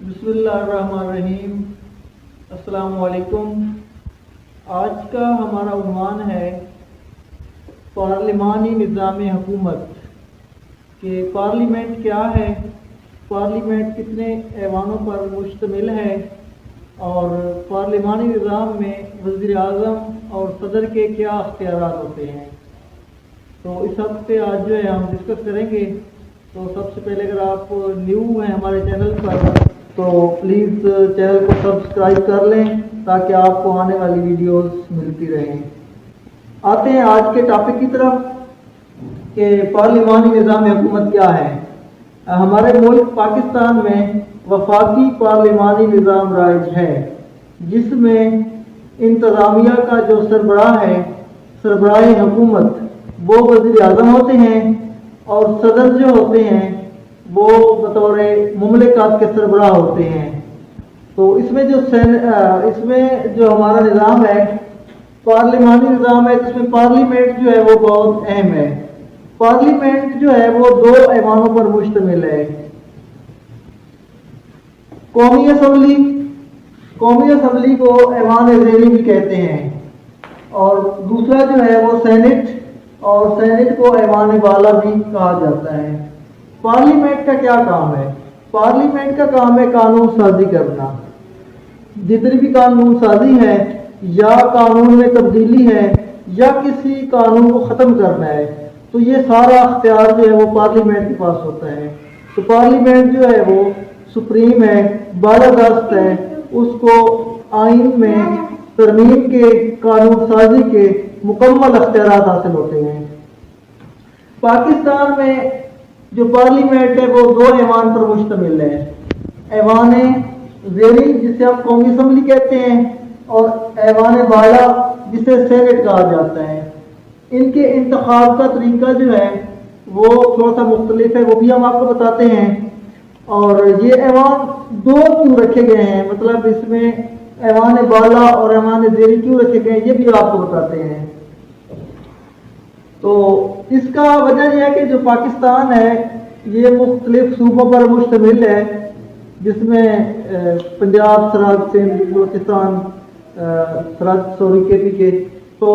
بسم اللہ الرحمن الرحیم۔ السلام علیکم۔ آج کا ہمارا عنوان ہے پارلیمانی نظام حکومت کہ پارلیمنٹ کیا ہے، پارلیمنٹ کتنے ایوانوں پر مشتمل ہے اور پارلیمانی نظام میں وزیر اعظم اور صدر کے کیا اختیارات ہوتے ہیں۔ تو اس ہفتے آج جو ہے ہم ڈسکس کریں گے۔ تو سب سے پہلے اگر آپ نیو ہیں ہمارے چینل پر تو پلیز چینل کو سبسکرائب کر لیں تاکہ آپ کو آنے والی ویڈیوز ملتی رہیں۔ آتے ہیں آج کے ٹاپک کی طرف کہ پارلیمانی نظام حکومت کیا ہے۔ ہمارے ملک پاکستان میں وفاقی پارلیمانی نظام رائج ہے، جس میں انتظامیہ کا جو سربراہ ہے، سربراہ حکومت، وہ وزیر اعظم ہوتے ہیں اور صدر جو ہوتے ہیں وہ بطور مملکت کے سربراہ ہوتے ہیں۔ تو اس میں جو ہمارا نظام ہے پارلیمانی نظام ہے، جس میں پارلیمنٹ جو ہے وہ بہت اہم ہے۔ پارلیمنٹ جو ہے وہ 2 ایوانوں پر مشتمل ہے۔ قومی اسمبلی کو ایوان زیریں بھی کہتے ہیں، اور دوسرا جو ہے وہ سینٹ، اور سینٹ کو ایوان بالا بھی کہا جاتا ہے۔ پارلیمنٹ کا کیا کام ہے؟ پارلیمنٹ کا کام ہے قانون سازی کرنا۔ جتنی بھی قانون سازی ہے یا قانون میں تبدیلی ہے یا کسی قانون کو ختم کرنا ہے، تو یہ سارا اختیار جو ہے وہ پارلیمنٹ کے پاس ہوتا ہے۔ تو پارلیمنٹ جو ہے وہ سپریم ہے، بالادست ہے، اس کو آئین میں ترمیم کے، قانون سازی کے مکمل اختیارات حاصل ہوتے ہیں۔ پاکستان میں جو پارلیمنٹ ہے وہ 2 ایوان پر مشتمل ہے۔ ایوان زیریں جسے ہم قومی اسمبلی کہتے ہیں، اور ایوان بالا جسے سینٹ کہا جاتا ہے۔ ان کے انتخاب کا طریقہ جو ہے وہ تھوڑا سا مختلف ہے، وہ بھی ہم آپ کو بتاتے ہیں۔ اور یہ ایوان 2 کیوں رکھے گئے ہیں، مطلب اس میں ایوان بالا اور ایوان زیریں کیوں رکھے گئے ہیں، یہ بھی آپ کو بتاتے ہیں۔ تو اس کا وجہ یہ ہے کہ جو پاکستان ہے یہ مختلف صوبوں پر مشتمل ہے، جس میں پنجاب، سرحد، سندھ، بلوچستان، سرحد سوری کے پی کے۔ تو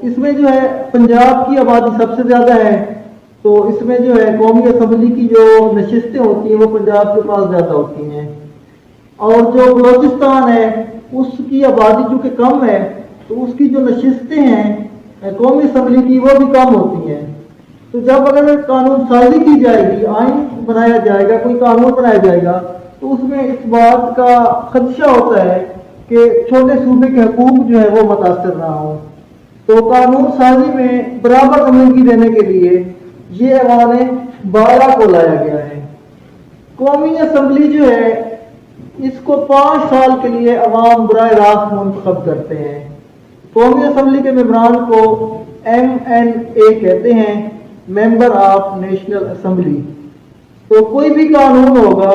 اس میں جو ہے پنجاب کی آبادی سب سے زیادہ ہے، تو اس میں جو ہے قومی اسمبلی کی جو نشستیں ہوتی ہیں وہ پنجاب کے پاس زیادہ ہوتی ہیں۔ اور جو بلوچستان ہے اس کی آبادی چونکہ کم ہے، تو اس کی جو نشستیں ہیں قومی اسمبلی کی وہ بھی کم ہوتی ہیں۔ تو جب اگر قانون سازی کی جائے گی، آئین بنایا جائے گا، کوئی قانون بنایا جائے گا، تو اس میں اس بات کا خدشہ ہوتا ہے کہ چھوٹے صوبے کے حقوق جو ہے وہ متاثر نہ ہوں۔ تو قانون سازی میں برابر نمائندگی دینے کے لیے یہ ایوان بالا کو لایا گیا ہے۔ قومی اسمبلی جو ہے اس کو 5 سال کے لیے عوام براہ راست منتخب کرتے ہیں۔ قومی اسمبلی کے ممبران کو MNA کہتے ہیں، ممبر آف نیشنل اسمبلی۔ تو کوئی بھی قانون ہوگا،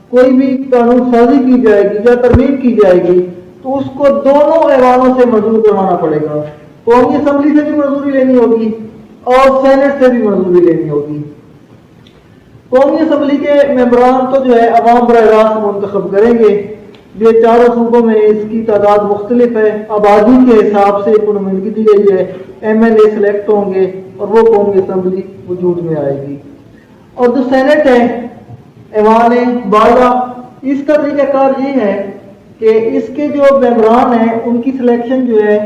کوئی بھی قانون سازی کی جائے گی یا ترمیم کی جائے گی، تو اس کو دونوں ایوانوں سے منظور کروانا پڑے گا۔ قومی اسمبلی سے بھی منظوری لینی ہوگی اور سینٹ سے بھی منظوری لینی ہوگی۔ قومی اسمبلی کے ممبران تو جو ہے عوام براہ راست منتخب کریں گے۔ یہ 4 صوبوں میں اس کی تعداد مختلف ہے، آبادی کے حساب سے کو نمائندگی دی گئی ہے۔ MNA سلیکٹ ہوں گے اور وہ قومی اسمبلی وجود میں آئے گی۔ اور جو سینٹ ہے ایوان بالا، اس کا طریقہ کار یہ ہے کہ اس کے جو ممبران ہیں ان کی سلیکشن جو ہے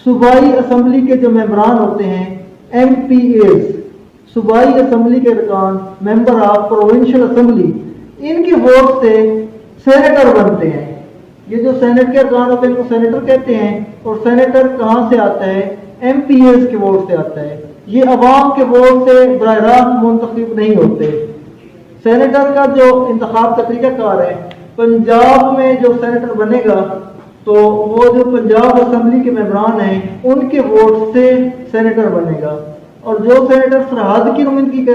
صوبائی اسمبلی کے جو ممبران ہوتے ہیں MPAs، صوبائی اسمبلی کے ارکان، ممبر آف پروونشل اسمبلی، ان کے ووٹ سے سینیٹر بنتے ہیں۔ یہ جو سینٹ کے ارکان ہوتے ہیں ان کو سینیٹر کہتے ہیں، اور سینیٹر کہاں سے آتا ہے؟ MPAs کے ووٹ سے آتا ہے۔ یہ عوام کے ووٹ سے براہ راست منتخب نہیں ہوتے۔ سینیٹر کا جو انتخاب کا طریقہ کار ہے، پنجاب میں جو سینیٹر بنے گا تو وہ جو پنجاب اسمبلی کے ممبران ہیں ان کے ووٹ سے سینیٹر بنے گا، اور جو سینیٹر سرحد کی نمائندگی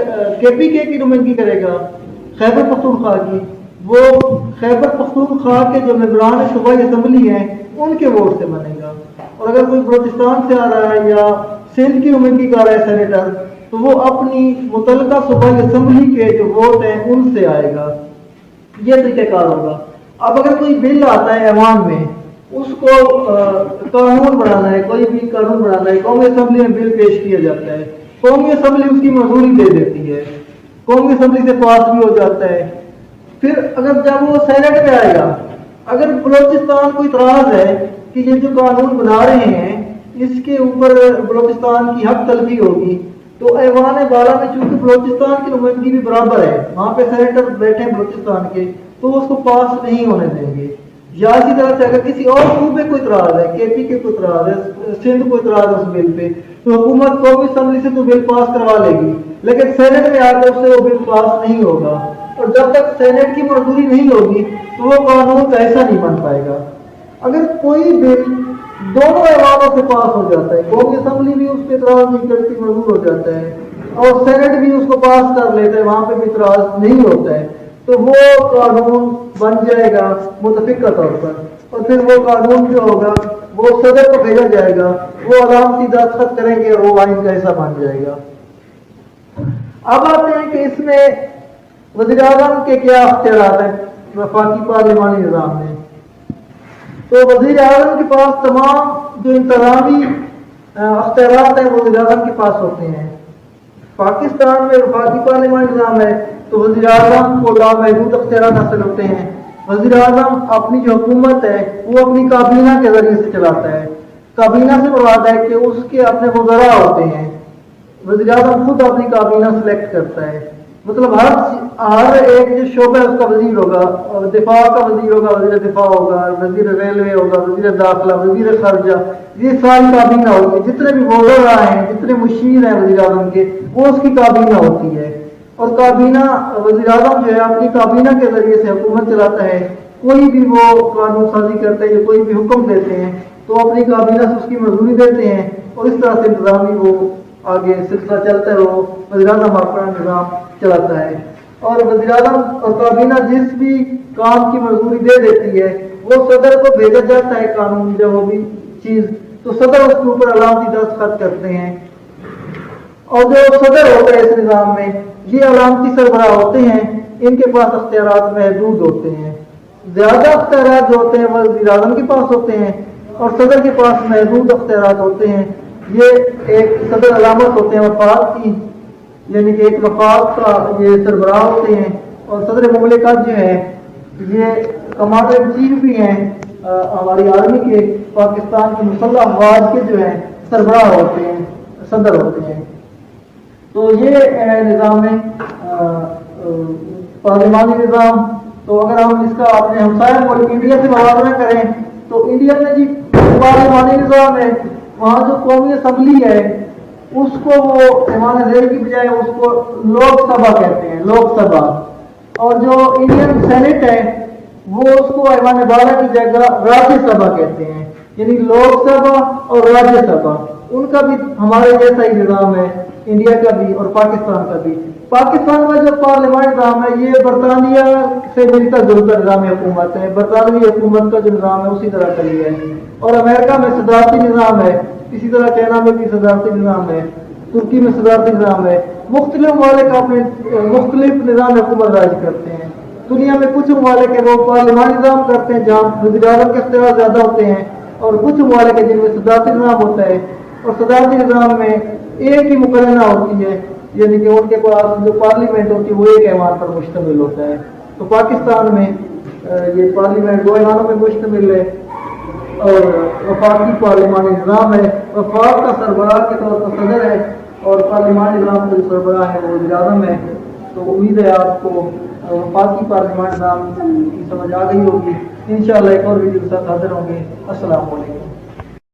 KPK کی نمائندگی کرے گا، خیبر پختونخوا کی، وہ خیبر پختونخوا کے جو ممبران صوبائی اسمبلی ہیں ان کے ووٹ سے بنے گا۔ اور اگر کوئی بلوچستان سے آ رہا ہے یا سندھ کی نمائندگی کر رہا ہے سینیٹر، تو وہ اپنی متعلقہ صوبائی اسمبلی کے جو ووٹ ہیں ان سے آئے گا۔ یہ طریقہ کار ہوگا۔ अब अगर कोई बिल आता है ऐवान में, उसको कानून बनाना है, कोई भी कानून बनाना है, कौमी असम्बली में बिल पेश किया जाता है, कौमी असम्बली उसकी मंजूरी दे देती है, कौमी असम्बली से पास भी हो जाता है। फिर अगर जब वो सेनेट में आएगा, अगर बलोचिस्तान को इतराज है कि ये जो कानून बना रहे हैं इसके ऊपर बलोचिस्तान की हक तलफी होगी, तो ऐवान बाला में चूंकि बलोचिस्तान की नुमाइंदगी भी बराबर है, वहाँ पे सेनेटर बैठे हैं बलोचिस्तान के, तो उसको पास नहीं होने देंगे। या इसी तरह से अगर किसी और सूबे को इतराज है, केपी के को इतराज है, सिंध को इतराज है उस बिल पे, तो हुकूमत कौमी असम्बली से तो बिल पास करवा लेगी, लेकिन सेनेट में आकर उससे वो बिल पास नहीं होगा। और जब तक सेनेट की मंजूरी नहीं होगी तो वो कानून का ऐसा नहीं बन पाएगा। अगर कोई बिल दोनों ऐवानों से पास हो जाता है, कौमी असम्बली भी उस पर इतराज नहीं करती, मंजूर हो जाता है, और सेनेट भी उसको पास कर लेता है, वहां पे भी इतराज नहीं होता है, तो वो कानून बन जाएगा मुतफिका तौर पर। और फिर वो कानून जो होगा वो सदर को भेजा जाएगा, वो अलामती दस्तखत करेंगे और वो आइन का हिस्सा बन जाएगा। अब आते हैं कि इसमें वज़ीर-ए-आज़म के क्या अख्तियारात हैं वफाकी पार्लिमानी निज़ाम में। तो वज़ीर-ए-आज़म के पास तमाम जो इंतज़ामी अख्तियारात हैं वज़ीर-ए-आज़म के पास होते हैं। पाकिस्तान में वफाकी पार्लिमानी निज़ाम है तो वज़ीर-ए-आज़म को लामहदूद अख्तियारात हासिल होते हैं। वज़ीर-ए-आज़म अपनी जो हुकूमत है वो अपनी काबीना के जरिए से चलाता है। काबीना से मुराद है कि उसके अपने वज़रा होते हैं, वज़ीर-ए-आज़म खुद अपनी काबीना सेलेक्ट करता है, मतलब हर एक जो शोबा है उसका वजीर होगा, दिफा का वजीर होगा, वजीर दिफा होगा, वजीर रेलवे होगा, वजीर दाखिला, वजीर खर्जा, ये सारी काबीना होगी। जितने भी वज़रा हैं, जितने मुशीर हैं वज़ीर-ए-आज़म के, वो उसकी काबीना होती है। और काबीना वज़ीर-ए-आज़म जो है अपनी काबीना के जरिए से हुकूमत चलाता है। कोई भी वो कानून साजी करते हैं या कोई भी हुक्म देते हैं तो अपनी काबीना से उसकी मंजूरी देते हैं और इस तरह से इंतजामी वो आगे सिलसिला चलता है, वो वज़ीर-ए-आज़म अपना निज़ाम चलाता है। और वज़ीर-ए-आज़म और काबीना जिस भी काम की मंजूरी दे देती है वो सदर को भेजा जाता है कानून या वो भी चीज़, तो सदर उसके ऊपर अलामती दस्तखत करते हैं। और जो सदर होता है इस निज़ाम में, ये अलामती सरबराह होते हैं, इनके पास अख्तियारात महदूद होते हैं। ज़्यादा अख्तियारात जो होते हैं वो वज़ीर-ए-आज़म के पास होते हैं और सदर के पास महदूद अख्तियारात होते हैं। ये एक सदर अलामत होते हैं वफाक की, यानी कि एक वफाक का ये सरबराह होते हैं। और सदर मुमलिकत जो है ये कमांडर इन चीफ भी हैं हमारी आर्मी के, पाकिस्तान के मुसल्लह अफवाज के जो हैं सरबराह होते हैं, सदर होते हैं। तो ये निज़ाम में पार्लिमानी निज़ाम। तो अगर हम इसका अपने हमसाया मुल्क इंडिया से मुकाबला करें तो इंडिया में जी पार्लिमानी निज़ाम है, वहाँ जो कौमी असम्बली है उसको वो ऐवान ज़ेल की बजाय उसको लोकसभा कहते हैं, लोकसभा। और जो इंडियन सेनेट है वो उसको ऐवान बाला की जगह राज्यसभा कहते हैं, यानी लोकसभा और राज्यसभा। उनका भी हमारे जैसा ही निज़ाम है, इंडिया का भी और पाकिस्तान का भी। पाकिस्तान का जो पार्लियामेंट निज़ाम है ये बरतानिया से मिलता जुलता निज़ाम हुकूमत है, बरतानवी हुकूमत का जो निज़ाम है उसी तरह का ही है। और अमेरिका में सदारती निज़ाम है, इसी तरह चाइना में भी सदारती निज़ाम है, तुर्की में सदारती निज़ाम है। मुख्तलिफ ममालिक अपने मुख्तलिफ निज़ाम हुकूमत राज करते हैं। दुनिया में कुछ ममालिक है वो पार्लियामेंट निज़ाम करते हैं जहाँ वज़ीर-ए-आज़म के इख्तियार ज़्यादा होते हैं, और कुछ ममालिक है जिनमें सदारती निज़ाम होता है। और सदारती निज़ाम में एक ही मुकर्रना होती है, यानी कि उनके पास जो पार्लियामेंट होती है वो एक ऐवान पर मुश्तमिल होता है। तो पाकिस्तान में ये पार्लियामेंट दो ऐवानों पर मुश्तमिल है और वफाकी पार्लिमानी निज़ाम है। वफाक का सरबराह के तौर पर सदर है और पार्लिमानी निज़ाम का जो सरबराह है वो वज़ीर-ए-आज़म है। तो उम्मीद है आपको वफाकी पार्लिमानी निज़ाम की समझ आ गई होगी। इंशाअल्लाह एक और वीडियो के साथ हाजिर होंगे। अस्सलाम वालेकुम।